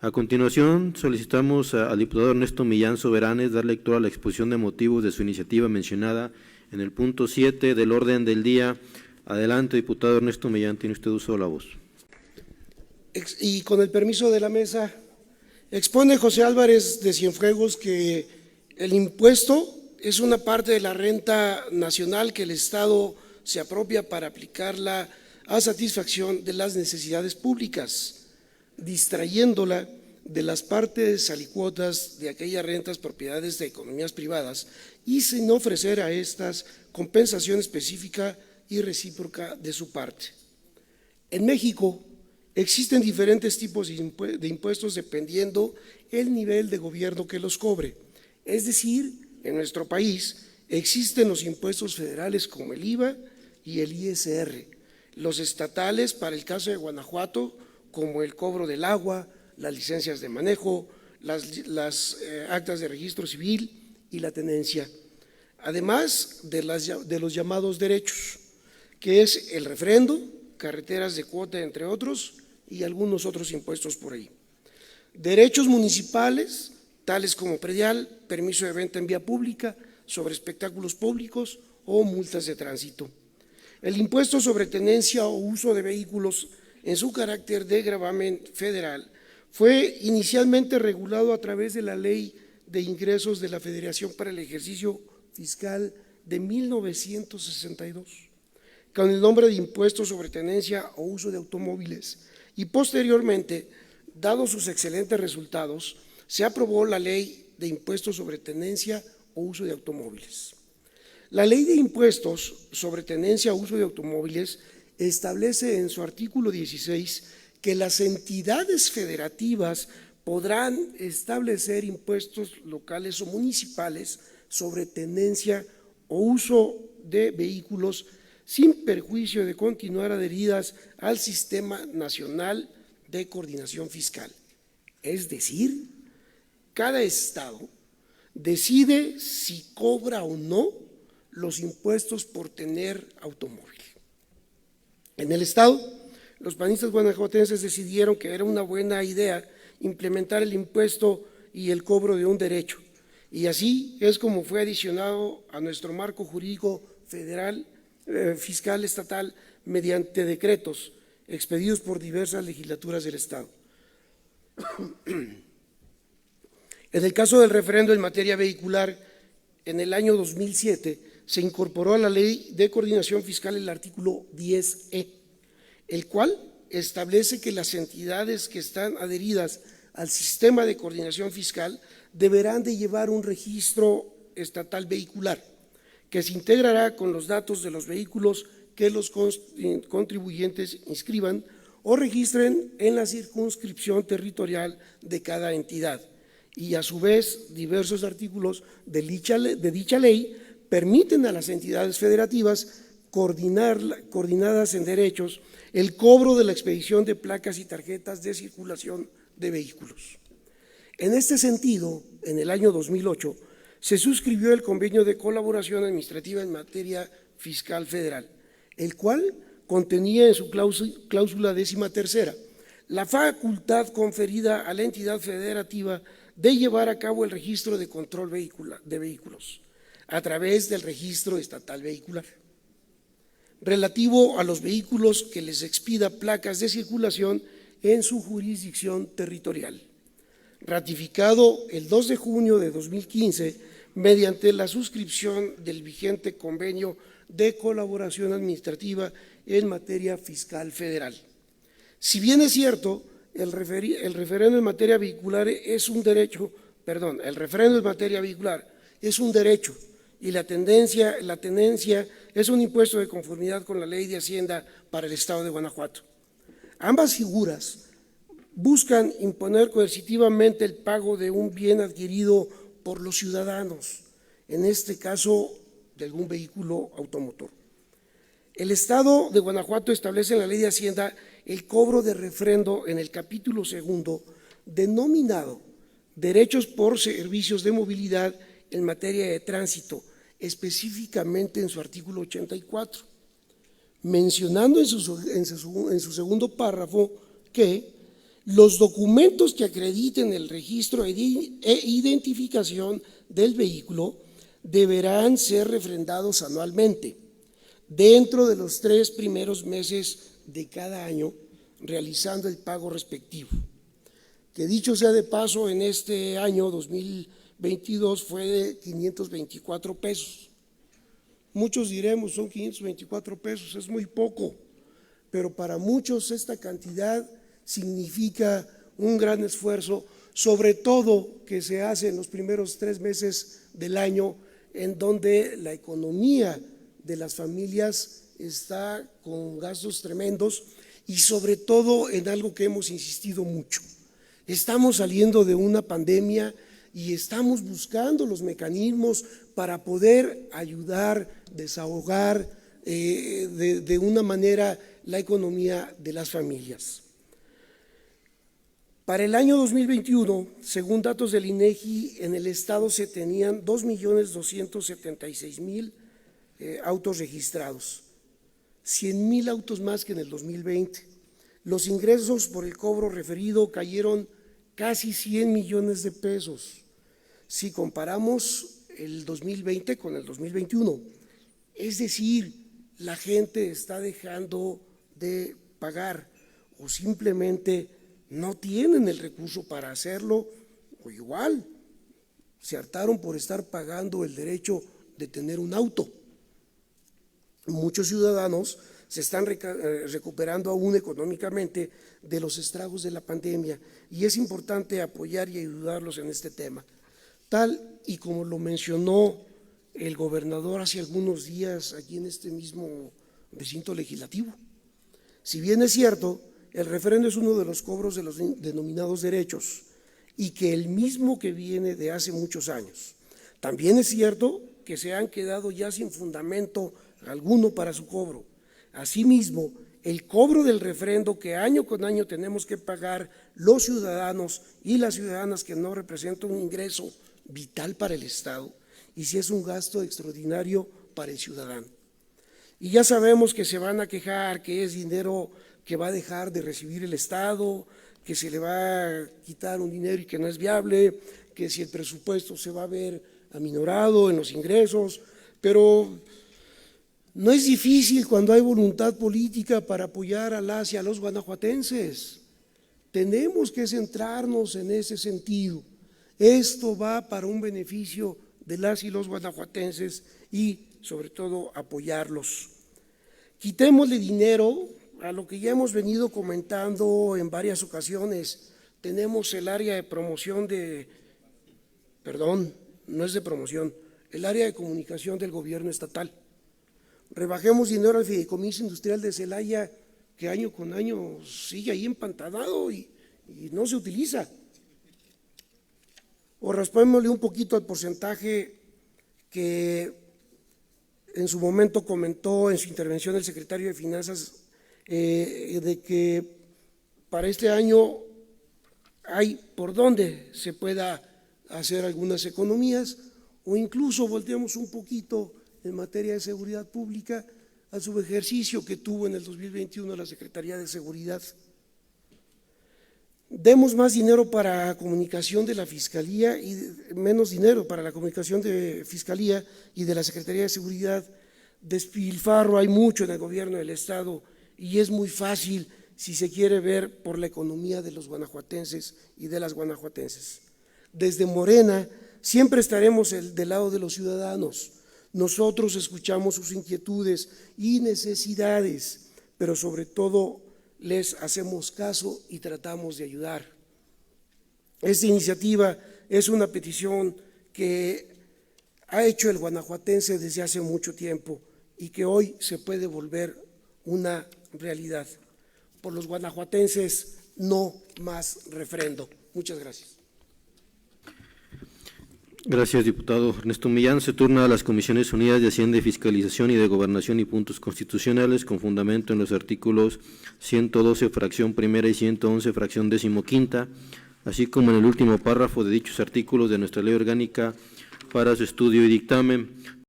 A continuación, solicitamos al diputado Ernesto Millán Soberanes dar lectura a la exposición de motivos de su iniciativa mencionada en el punto 7 del orden del día. Adelante, diputado Ernesto Millán, tiene usted uso de la voz. Y con el permiso de la mesa, expone José Álvarez de Cienfuegos que el impuesto es una parte de la renta nacional que el Estado se apropia para aplicarla a satisfacción de las necesidades públicas, distrayéndola de las partes alicuotas de aquellas rentas propiedades de economías privadas y sin ofrecer a estas compensación específica y recíproca de su parte. En México existen diferentes tipos de impuestos dependiendo el nivel de gobierno que los cobre. Es decir, en nuestro país existen los impuestos federales como el IVA y el ISR, los estatales para el caso de Guanajuato como el cobro del agua, las licencias de manejo, las actas de registro civil y la tenencia, además de los llamados derechos, que es el refrendo, carreteras de cuota, entre otros, y algunos otros impuestos por ahí. Derechos municipales, tales como predial, permiso de venta en vía pública, sobre espectáculos públicos o multas de tránsito. El impuesto sobre tenencia o uso de vehículos en su carácter de gravamen federal fue inicialmente regulado a través de la Ley de Ingresos de la Federación para el ejercicio fiscal de 1962, con el nombre de impuesto sobre tenencia o uso de automóviles, y posteriormente, dados sus excelentes resultados, se aprobó la Ley de Impuestos sobre Tenencia o Uso de Automóviles. La Ley de Impuestos sobre Tenencia o Uso de Automóviles establece en su artículo 16 que las entidades federativas podrán establecer impuestos locales o municipales sobre tenencia o uso de vehículos sin perjuicio de continuar adheridas al Sistema Nacional de Coordinación Fiscal. Es decir, cada estado decide si cobra o no los impuestos por tener automóvil. En el estado, los panistas guanajuatenses decidieron que era una buena idea implementar el impuesto y el cobro de un derecho, y así es como fue adicionado a nuestro marco jurídico federal, fiscal estatal, mediante decretos expedidos por diversas legislaturas del estado. En el caso del referendo en materia vehicular, en el año 2007 se incorporó a la Ley de Coordinación Fiscal el artículo 10E, el cual establece que las entidades que están adheridas al sistema de coordinación fiscal deberán de llevar un registro estatal vehicular que se integrará con los datos de los vehículos que los contribuyentes inscriban o registren en la circunscripción territorial de cada entidad, y a su vez diversos artículos de dicha ley permiten a las entidades federativas coordinadas en derechos el cobro de la expedición de placas y tarjetas de circulación de vehículos. En este sentido, en el año 2008 se suscribió el Convenio de Colaboración Administrativa en Materia Fiscal Federal, el cual contenía en su cláusula 13ª la facultad conferida a la entidad federativa de llevar a cabo el registro de control de vehículos a través del registro estatal vehicular, relativo a los vehículos que les expida placas de circulación en su jurisdicción territorial, ratificado el 2 de junio de 2015 mediante la suscripción del vigente Convenio de Colaboración Administrativa en Materia Fiscal Federal. Si bien es cierto, el referendo en materia vehicular es un derecho, el referendo en materia vehicular es un derecho, y la tenencia es un impuesto de conformidad con la Ley de Hacienda para el Estado de Guanajuato. Ambas figuras buscan imponer coercitivamente el pago de un bien adquirido por los ciudadanos, en este caso de algún vehículo automotor. El Estado de Guanajuato establece en la Ley de Hacienda el cobro de refrendo en el capítulo 2 denominado Derechos por Servicios de Movilidad en materia de tránsito, específicamente en su artículo 84, mencionando en su segundo párrafo que Los documentos que acrediten el registro e identificación del vehículo deberán ser refrendados anualmente, dentro de los 3 primeros meses de cada año, realizando el pago respectivo. Que dicho sea de paso, en este año 2022 fue de 524 pesos. Muchos diremos, son 524 pesos, es muy poco, pero para muchos esta cantidad significa un gran esfuerzo, sobre todo que se hace en los primeros 3 meses del año, en donde la economía de las familias está con gastos tremendos y sobre todo en algo que hemos insistido mucho. Estamos saliendo de una pandemia y estamos buscando los mecanismos para poder ayudar, desahogar de una manera la economía de las familias. Para el año 2021, según datos del INEGI, en el estado se tenían 2.276.000 autos registrados, 100.000 autos más que en el 2020. Los ingresos por el cobro referido cayeron casi 100 millones de pesos. Si comparamos el 2020 con el 2021, es decir, la gente está dejando de pagar o simplemente no tienen el recurso para hacerlo, o igual se hartaron por estar pagando el derecho de tener un auto. Muchos ciudadanos se están recuperando aún económicamente de los estragos de la pandemia y es importante apoyar y ayudarlos en este tema. Tal y como lo mencionó el gobernador hace algunos días aquí en este mismo recinto legislativo. Si bien es cierto, el refrendo es uno de los cobros de los denominados derechos y que el mismo que viene de hace muchos años. También es cierto que se han quedado ya sin fundamento alguno para su cobro. Asimismo, el cobro del refrendo que año con año tenemos que pagar los ciudadanos y las ciudadanas que no representan un ingreso vital para el Estado y si es un gasto extraordinario para el ciudadano. Y ya sabemos que se van a quejar que es dinero que va a dejar de recibir el Estado, que se le va a quitar un dinero y que no es viable, que si el presupuesto se va a ver aminorado en los ingresos, pero no es difícil cuando hay voluntad política para apoyar a las y a los guanajuatenses. Tenemos que centrarnos en ese sentido. Esto va para un beneficio de las y los guanajuatenses y sobre todo apoyarlos. Quitémosle dinero a lo que ya hemos venido comentando en varias ocasiones. Tenemos el área de promoción el área de comunicación del gobierno estatal. Rebajemos dinero al fideicomiso industrial de Celaya, que año con año sigue ahí empantanado y no se utiliza. O raspémosle un poquito al porcentaje que en su momento comentó en su intervención el secretario de Finanzas, de que para este año hay por donde se pueda hacer algunas economías, o incluso volteamos un poquito en materia de seguridad pública al subejercicio que tuvo en el 2021 la Secretaría de Seguridad. Demos más dinero para comunicación de la Fiscalía y menos dinero para la comunicación de Fiscalía y de la Secretaría de Seguridad. Despilfarro hay mucho en el gobierno del Estado y es muy fácil si se quiere ver por la economía de los guanajuatenses y de las guanajuatenses. Desde Morena siempre estaremos del lado de los ciudadanos. Nosotros escuchamos sus inquietudes y necesidades, pero sobre todo les hacemos caso y tratamos de ayudar. Esta iniciativa es una petición que ha hecho el guanajuatense desde hace mucho tiempo y que hoy se puede volver una realidad. Por los guanajuatenses, no más refrendo. Muchas gracias. Gracias, diputado Ernesto Millán. Se turna a las Comisiones Unidas de Hacienda y Fiscalización y de Gobernación y Puntos Constitucionales, con fundamento en los artículos 112, fracción primera y 111, fracción 15ª, así como en el último párrafo de dichos artículos de nuestra Ley Orgánica para su estudio y dictamen.